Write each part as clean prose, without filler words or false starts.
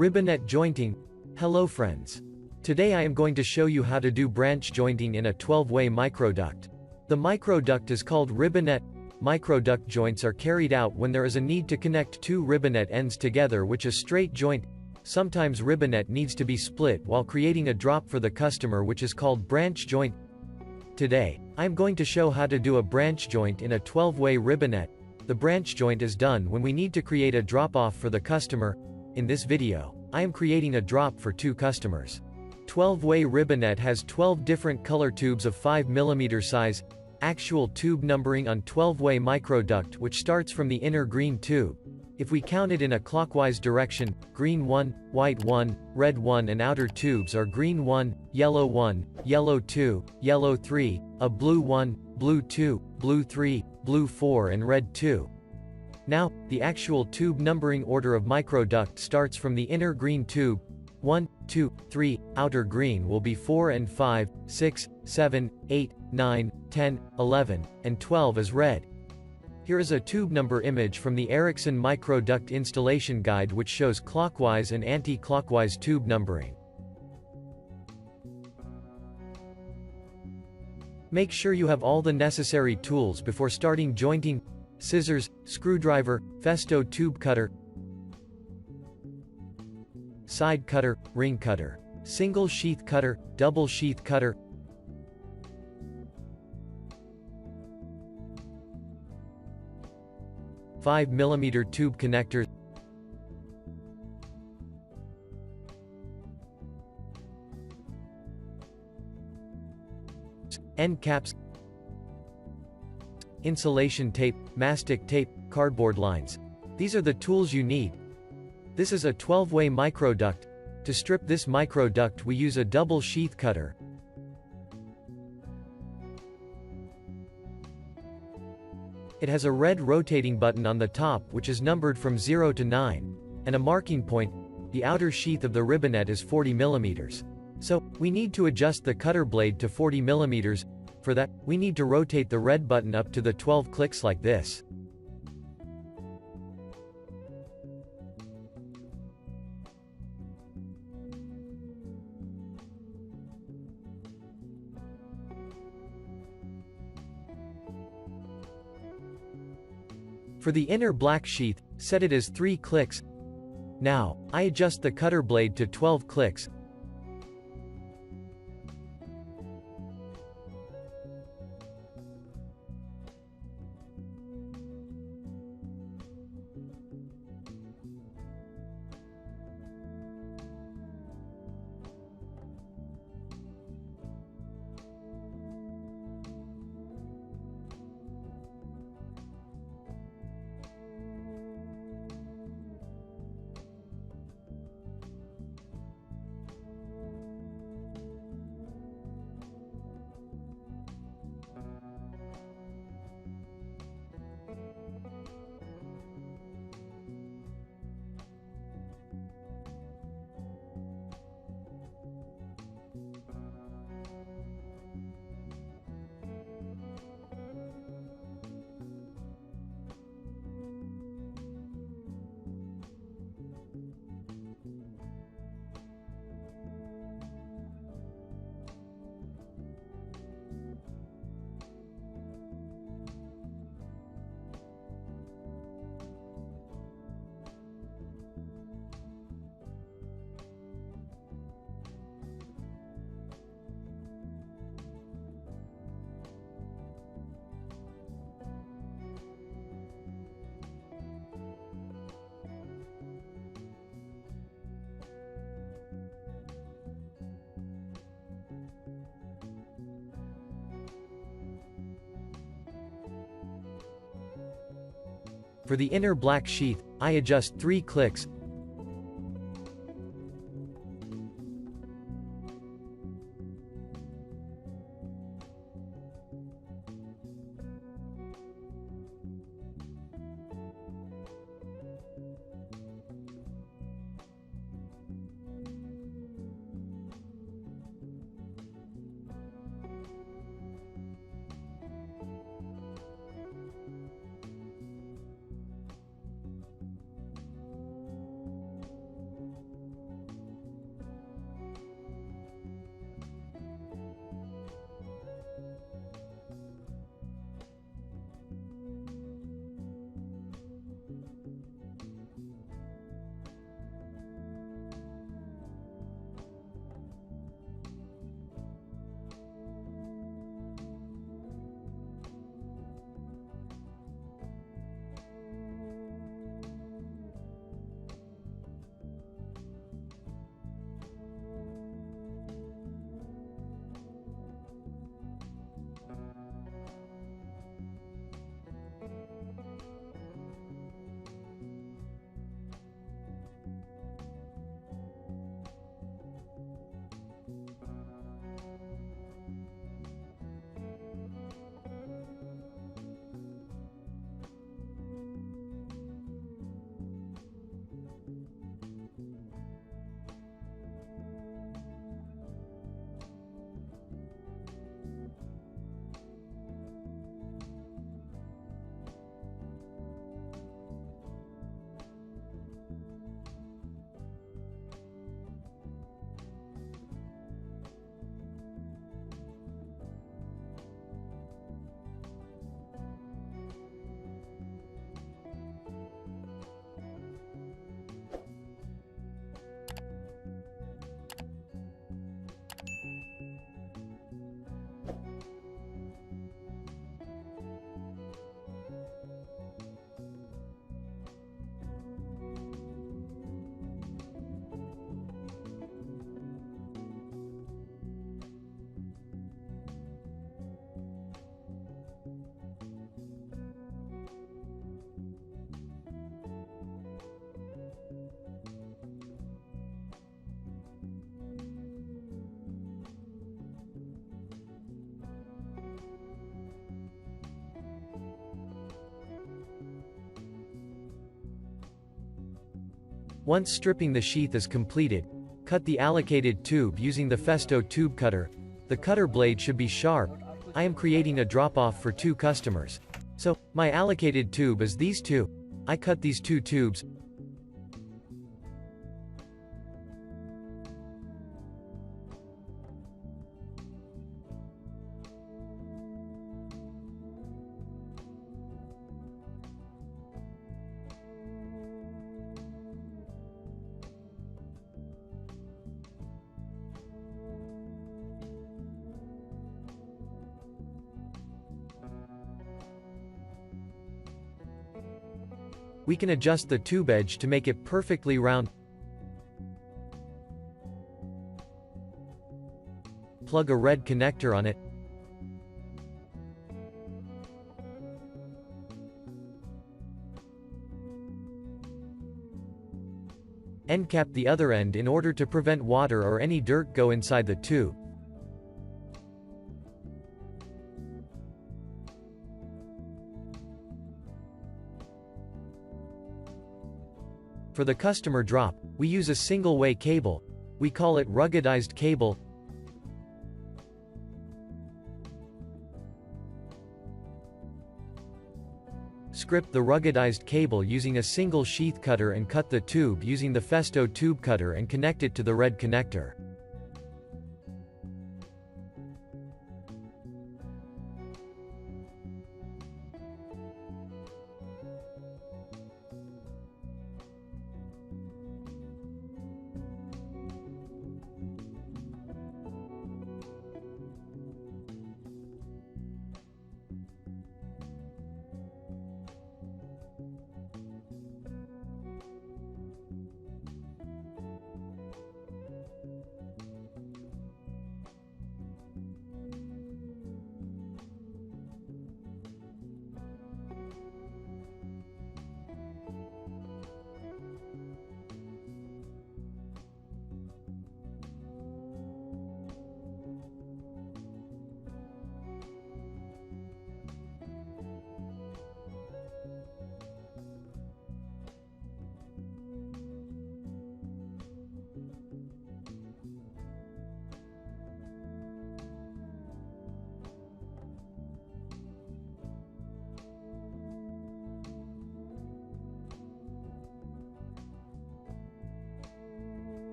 Ribbonet jointing. Hello friends. Today I am going to show you how to do branch jointing in a 12-way microduct. The microduct is called ribbonet. Microduct joints are carried out when there is a need to connect two ribbonet ends together which is straight joint. Sometimes ribbonet needs to be split while creating a drop for the customer which is called branch joint. Today, I am going to show how to do a branch joint in a 12-way ribbonet. The branch joint is done when we need to create a drop-off for the customer. In this video, I am creating a drop for two customers. 12-way ribbonet has 12 different color tubes of 5mm size. Actual tube numbering on 12-way microduct which starts from the inner green tube. If we count it in a clockwise direction, green 1, white 1, red 1 and outer tubes are green 1, yellow 2, yellow 3, a blue 1, blue 2, blue 3, blue 4 and red 2. Now, the actual tube numbering order of microduct starts from the inner green tube. 1, 2, 3, outer green will be 4 and 5, 6, 7, 8, 9, 10, 11, and 12 as red. Here is a tube number image from the Ericsson microduct installation guide which shows clockwise and anti-clockwise tube numbering. Make sure you have all the necessary tools before starting jointing: scissors, screwdriver, Festo tube cutter, side cutter, ring cutter, single sheath cutter, double sheath cutter, $5mm tube connector, end caps, insulation tape, mastic tape, cardboard lines. These are the tools you need. This is a 12-way microduct. To strip this microduct we use a double sheath cutter. It has a red rotating button on the top which is numbered from 0 to 9, and a marking point. The outer sheath of the ribbonet is 40mm. So, we need to adjust the cutter blade to 40mm. For that, we need to rotate the red button up to the 12 clicks like this. For the inner black sheath, set it as 3 clicks. Now, I adjust the cutter blade to 12 clicks. For the inner black sheath, I adjust 3 clicks. Once stripping the sheath is completed, cut the allocated tube using the Festo tube cutter. The cutter blade should be sharp. I am creating a drop-off for 2 customers. So, my allocated tube is these 2. I cut these 2 tubes. We can adjust the tube edge to make it perfectly round. Plug a red connector on it. End cap the other end in order to prevent water or any dirt go inside the tube. For the customer drop, we use a single-way cable. We call it ruggedized cable. Script the ruggedized cable using a single sheath cutter and cut the tube using the Festo tube cutter and connect it to the red connector.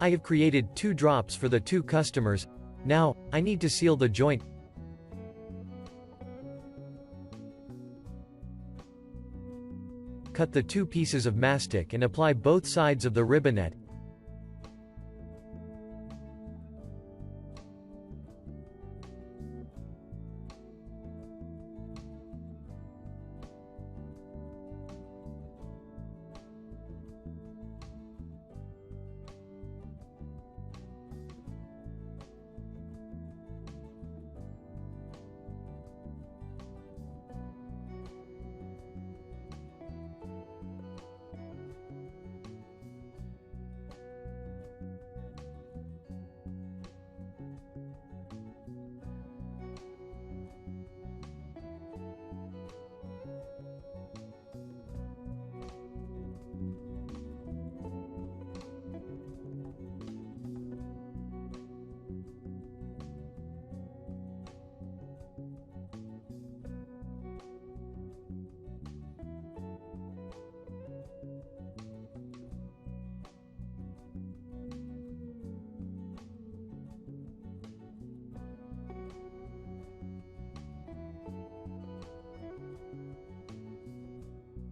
I have created 2 drops for the 2 customers. Now, I need to seal the joint. Cut the 2 pieces of mastic and apply both sides of the ribbonet.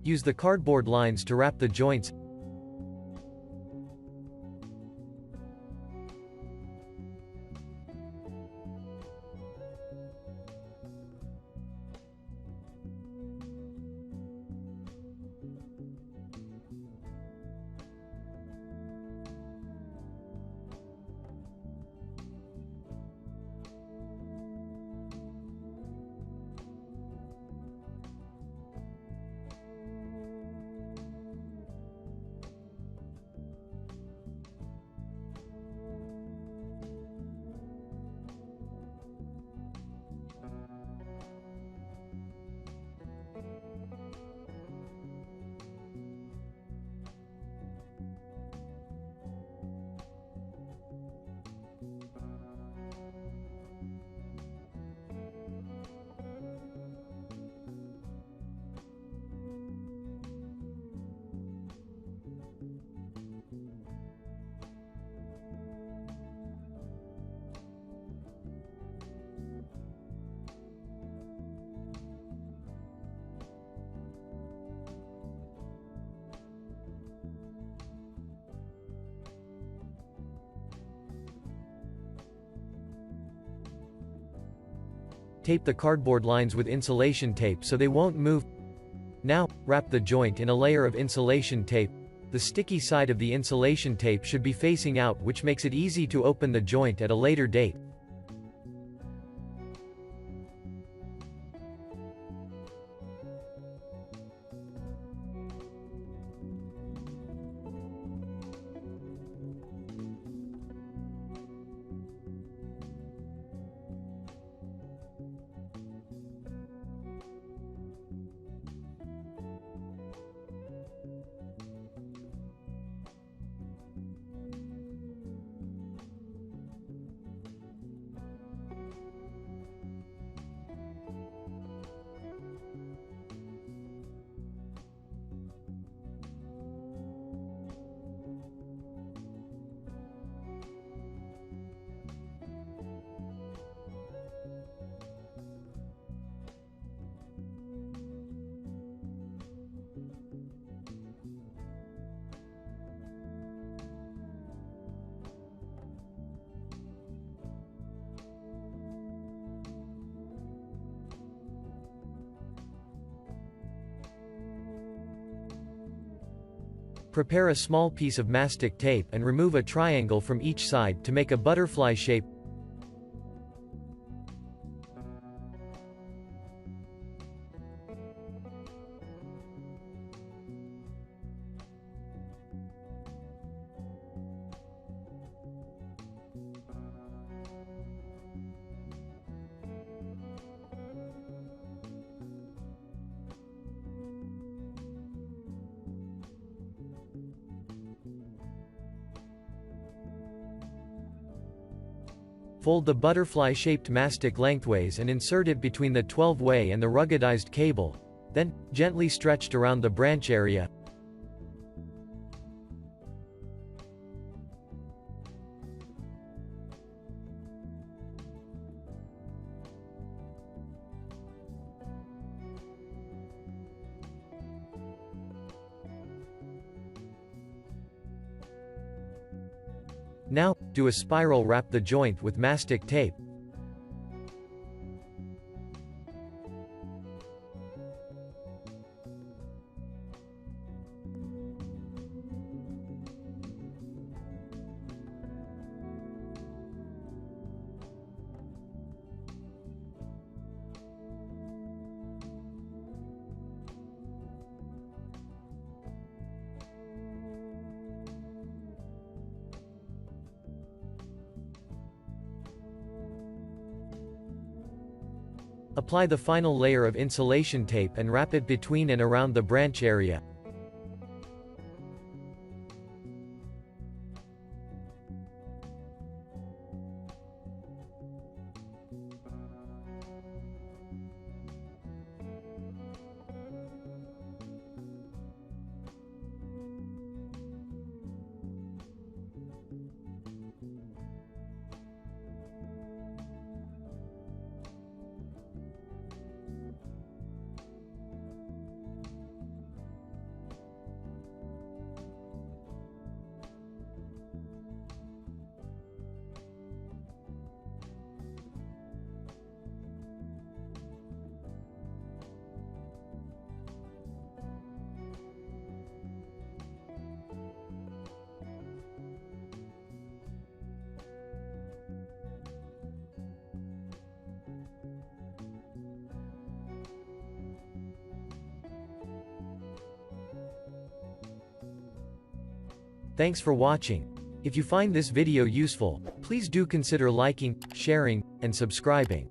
Use the cardboard lines to wrap the joints. tape the cardboard lines with insulation tape so they won't move. Now, wrap the joint in a layer of insulation tape. The sticky side of the insulation tape should be facing out, which makes it easy to open the joint at a later date. Prepare a small piece of mastic tape and remove a triangle from each side to make a butterfly shape. Fold the butterfly-shaped mastic lengthways and insert it between the 12-way and the ruggedized cable, then, gently stretched around the branch area. Now, do a spiral wrap the joint with mastic tape. Apply the final layer of insulation tape and wrap it between and around the branch area. Thanks for watching. If you find this video useful, please do consider liking, sharing, and subscribing.